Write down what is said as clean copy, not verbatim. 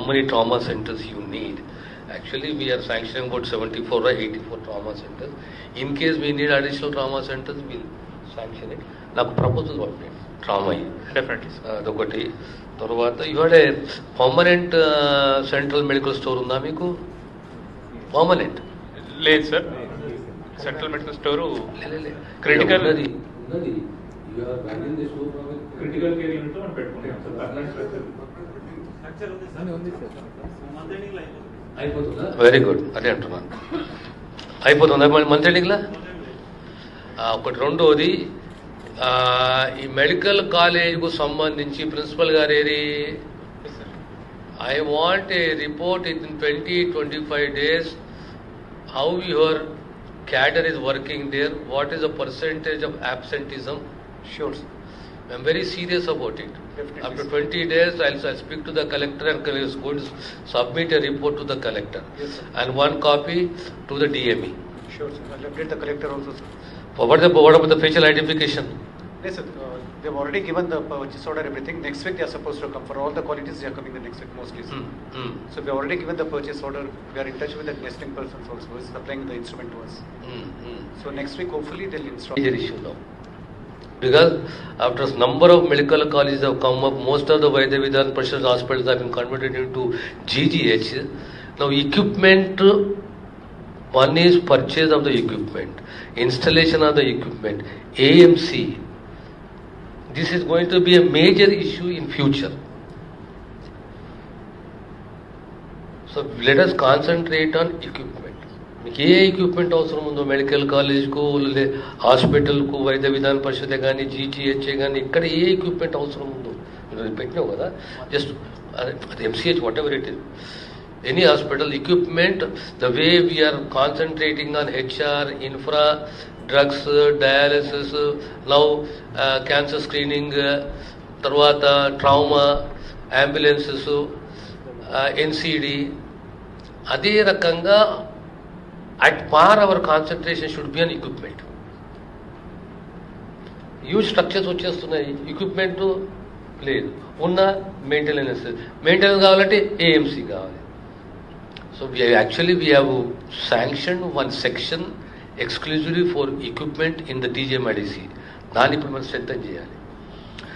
many trauma centers you need. Actually, we are sanctioning about 74 or 84 trauma centers. In case we need additional trauma centers, we'll sanction it. నాకు proposal పంపండి trauma definitely అదొకటి. తర్వాత ఇవాడే permanent central medical store ఉందా మీకు? Permanent లేదు sir. Central medical store critical critical care unit మనం పెట్టుకుంటాం sir. Very good, అదే అంటున్నాను. అయిపోతుందా మంత్ ఎండింగ్లా? ఒకటి. రెండోది, ఈ మెడికల్ కాలేజ్కు సంబంధించి ప్రిన్సిపల్ గారు ఏరి, I want a report in 20-25 days how your cadre is working there, what is the percentage of absenteeism. Sure sir. I am very serious about it. Definitely. After 20 days, I'll speak to the collector and is going to submit a report to the collector. Yes, sir. And one copy to the DME. Sure sir. I'll update the collector also sir. What about the facial identification? Yes sir. They've already given the purchase order, everything. Next week they are supposed to come. For all the qualities they are coming the next week mostly sir. So we have already given the purchase order. We are in touch with the nesting persons also who is supplying the instrument to us. So next week hopefully they'll install. Major issue now. Because after a number of medical colleges have come up, most of the Vaidya Vidhan Prashad hospitals have been converted into GGH. Now equipment, one is purchase of the equipment, installation of the equipment, AMC. This is going to be a major issue in future. So let us concentrate on equipment. మీకు ఏ equipment అవసరం ఉందో medical కాలేజ్కు, హాస్పిటల్కు, వైద్య విధాన పరిషదే కానీ, జీజీహెచ్ఏ కానీ, ఇక్కడ ఏ equipment అవసరం ఉందో పెట్టినావు కదా. జస్ట్ అది MCH whatever it is, any hospital equipment, the way we are concentrating on HR, infra, drugs, dialysis, now cancer screening, తర్వాత ట్రామా, అంబులెన్సెస్, ఎన్సిడి, అదే రకంగా at par our concentration should be on equipment. Huge structures వచ్చేస్తున్నాయి, equipment లేదు, ఉన్న maintenance కావాలంటే AMC కావాలి. So we have sanction one section exclusively for equipment in the TGMIDC. దాన్ని ఇప్పుడు మనం స్ట్రెంథన్ చేయాలి.